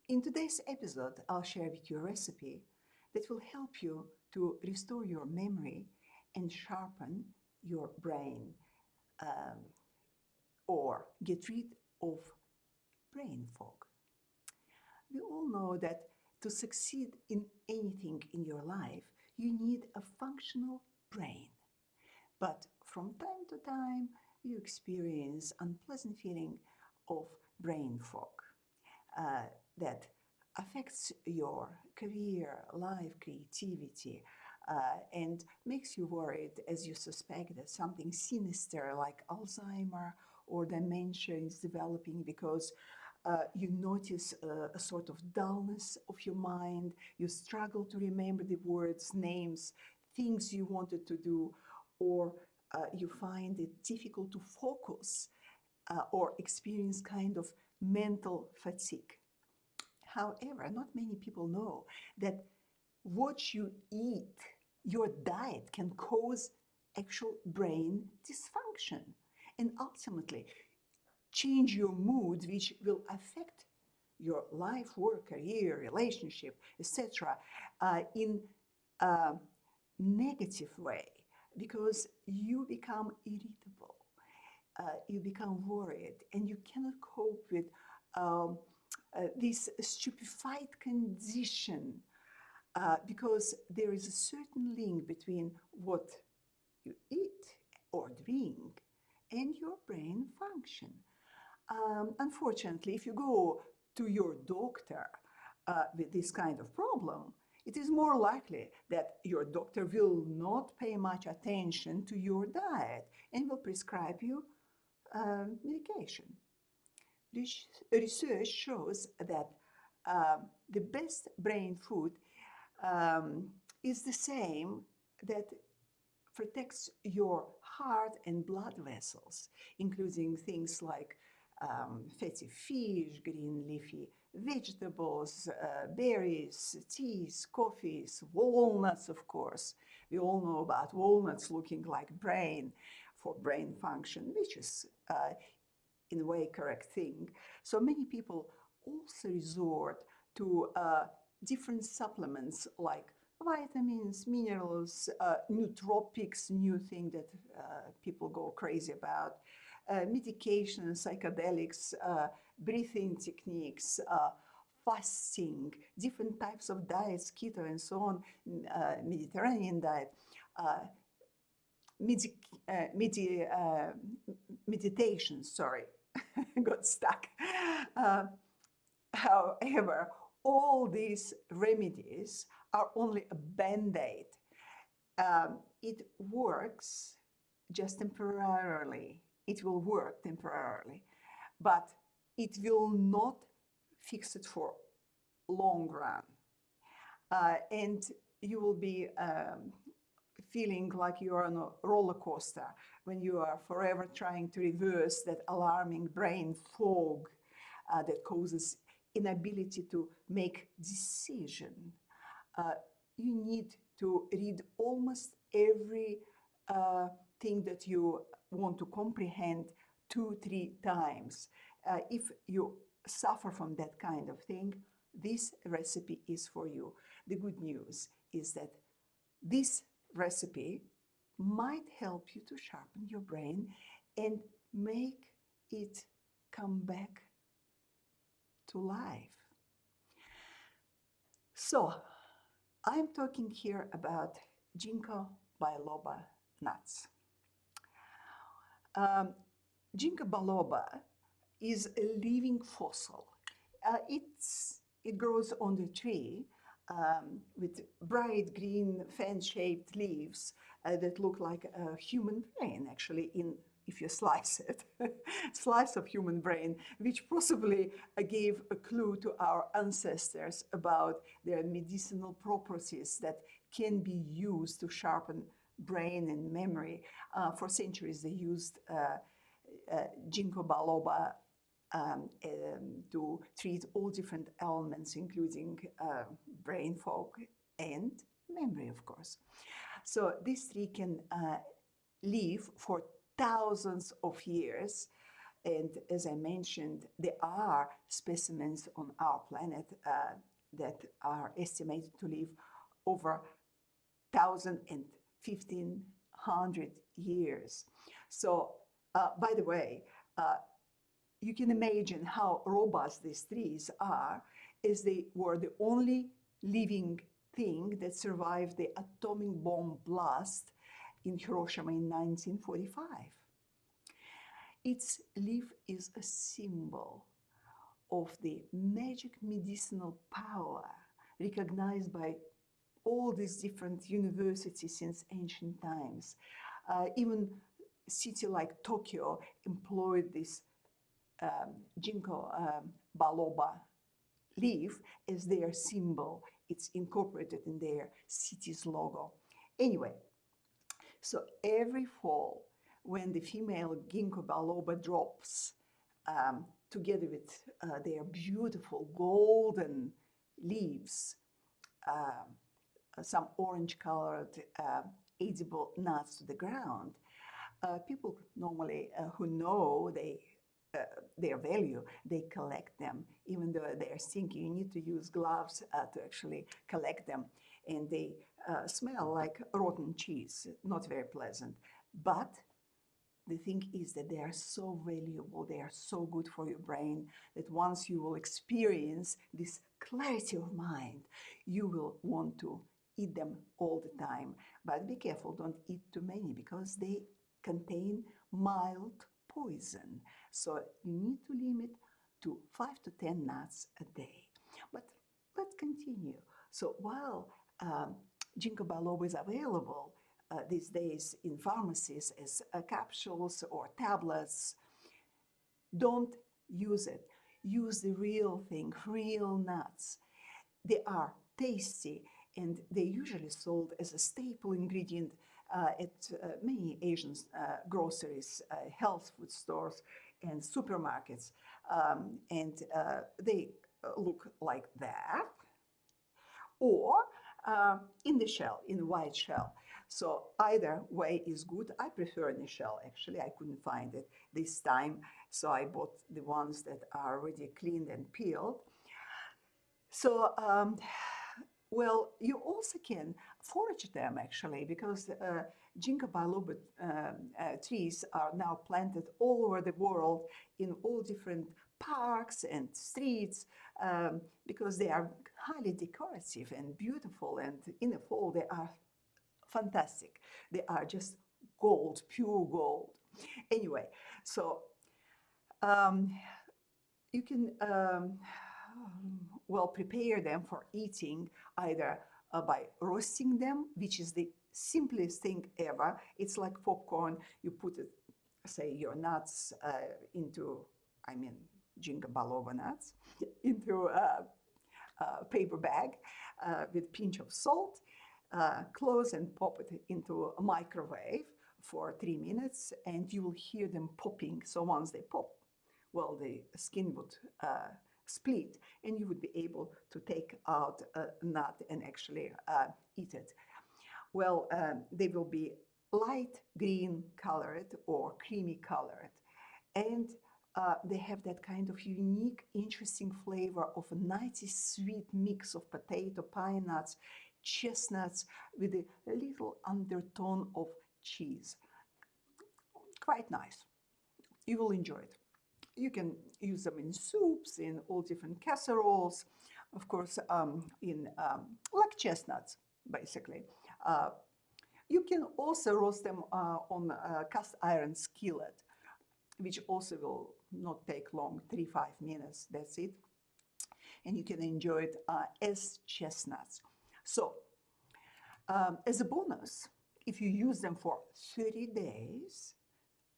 In today's episode, I'll share with you a recipe that will help you to restore your memory and sharpen your brain, um, or get rid of brain fog. We all know that to succeed in anything in your life, you need a functional brain. But from time to time, you experience unpleasant feeling of brain fog uh, that affects your career, life, creativity, and makes you worried as you suspect that something sinister like Alzheimer or dementia is developing because you notice a sort of dullness of your mind. You struggle to remember the words, names, things you wanted to do, or you find it difficult to focus or experience kind of mental fatigue. However, not many people know that what you eat, your diet, can cause actual brain dysfunction and ultimately change your mood, which will affect your life, work, career, relationship, etc., in a negative way because you become irritable, you become worried, and you cannot cope with this stupefied condition because there is a certain link between what you eat or drink and your brain function. Unfortunately, if you go to your doctor with this kind of problem, it is more likely that your doctor will not pay much attention to your diet and will prescribe you medication. Research shows that the best brain food is the same that protects your heart and blood vessels, including things like fatty fish, green leafy vegetables, berries, teas, coffees, walnuts, of course. We all know about walnuts looking like brain for brain function, which is in a way correct thing. So many people also resort to different supplements like vitamins, minerals, nootropics, new thing that people go crazy about, medications, psychedelics, breathing techniques, fasting, different types of diets, keto and so on, Mediterranean diet, medi- medi- meditation, sorry, got stuck. Uh, However, all these remedies are only a band-aid. It works just temporarily. It will work temporarily, but it will not fix it for long run. And you will be feeling like you're on a roller coaster when you are forever trying to reverse that alarming brain fog that causes inability to make decision. You need to read almost every thing that you want to comprehend 2-3 times. If you suffer from that kind of thing, this recipe is for you. The good news is that this recipe might help you to sharpen your brain and make it come back to life. So, I'm talking here about ginkgo biloba nuts. Um, Ginkgo biloba is a living fossil. It grows on the tree with bright green fan-shaped leaves that look like a human brain, actually, if you slice it, slice of human brain, which possibly gave a clue to our ancestors about their medicinal properties that can be used to sharpen brain and memory. For centuries, they used ginkgo biloba to treat all different ailments, including brain fog and memory, of course. So this tree can live for thousands of years And as I mentioned, there are specimens on our planet that are estimated to live over 1,000 and 1,500 years. So, by the way, you can imagine how robust these trees are, as they were the only living thing that survived the atomic bomb blast in Hiroshima in 1945. Its leaf is a symbol of the magic medicinal power recognized by all these different universities since ancient times. Even a city like Tokyo employed this ginkgo biloba leaf as their symbol. It's incorporated in their city's logo. Anyway, so every fall, when the female ginkgo biloba drops together with their beautiful golden leaves, some orange-colored edible nuts to the ground, people normally who know their value, they collect them, even though they're stinky. You need to use gloves to actually collect them. And they smell like rotten cheese, not very pleasant. But the thing is that they are so valuable, they are so good for your brain, that once you will experience this clarity of mind, you will want to eat them all the time. But be careful, don't eat too many, because they contain mild poison. So you need to limit to 5 to 10 nuts a day. But let's continue. So while ginkgo biloba is available these days in pharmacies as capsules or tablets, don't use it. Use the real thing, real nuts. They are tasty, and they're usually sold as a staple ingredient at many Asian groceries, health food stores, and supermarkets. And they look like that, or in the shell, in the white shell. So either way is good. I prefer in the shell, actually. I couldn't find it this time, so I bought the ones that are already cleaned and peeled. So, well, you also can forage them, actually, because ginkgo biloba trees are now planted all over the world in all different parks and streets, because they are highly decorative and beautiful, and in the fall they are fantastic. They are just gold, pure gold. Anyway, so you can well prepare them for eating either by roasting them, which is the simplest thing ever. It's like popcorn. You put it, say, your nuts into, I mean, ginkgo biloba nuts, into a paper bag with pinch of salt, close and pop it into a microwave for 3 minutes, and you will hear them popping. So once they pop, well, the skin would split, and you would be able to take out a nut and actually eat it. Well, they will be light green colored or creamy colored, and they have that kind of unique, interesting flavor of a nice sweet mix of potato, pine nuts, chestnuts, with a little undertone of cheese. Quite nice. You will enjoy it. You can use them in soups, in all different casseroles, of course, in like chestnuts, basically. You can also roast them on a cast iron skillet, which also will not take long, 3-5 minutes, that's it. And you can enjoy it as chestnuts. So, as a bonus, if you use them for 30 days,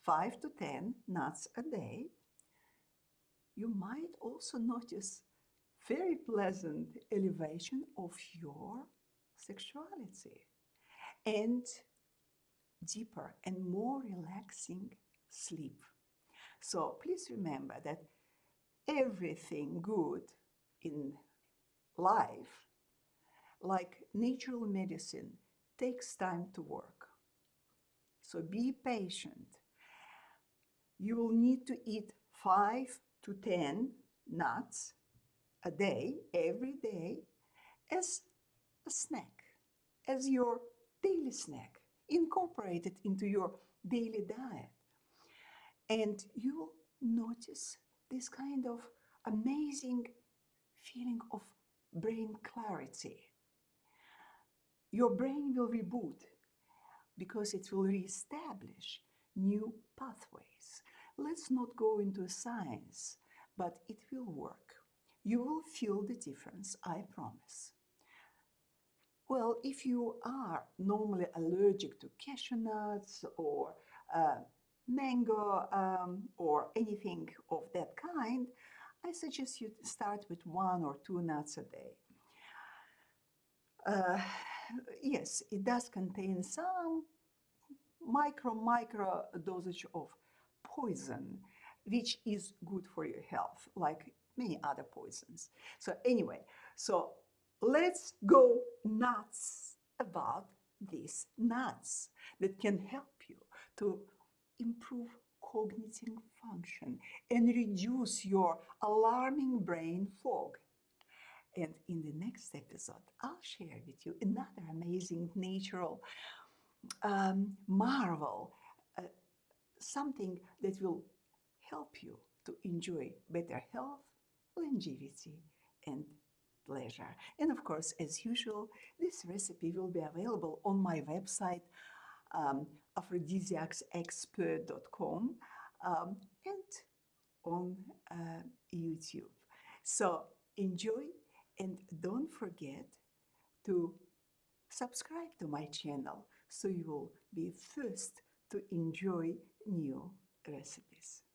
5 to 10 nuts a day, you might also notice very pleasant elevation of your sexuality and deeper and more relaxing sleep. So please remember that everything good in life, like natural medicine, takes time to work. So be patient. you will need to eat 5 to 10 nuts a day, every day, as a snack, as your daily snack. Incorporate it into your daily diet. And you will notice this kind of amazing feeling of brain clarity. Your brain will reboot because it will reestablish new pathways. Let's not go into science, but it will work. You will feel the difference, I promise. Well, if you are normally allergic to cashew nuts or mango or anything of that kind, I suggest you start with 1 or 2 nuts a day. Yes, it does contain some micro dosage of poison, which is good for your health, like many other poisons. So anyway, so let's go nuts about these nuts that can help you to improve cognitive function and reduce your alarming brain fog. And in the next episode, I'll share with you another amazing natural marvel, uh, something that will help you to enjoy better health, longevity, and pleasure. And of course, as usual, this recipe will be available on my website, aphrodisiacsexpert.com, and on YouTube. So enjoy and don't forget to subscribe to my channel so you will be first to enjoy new recipes.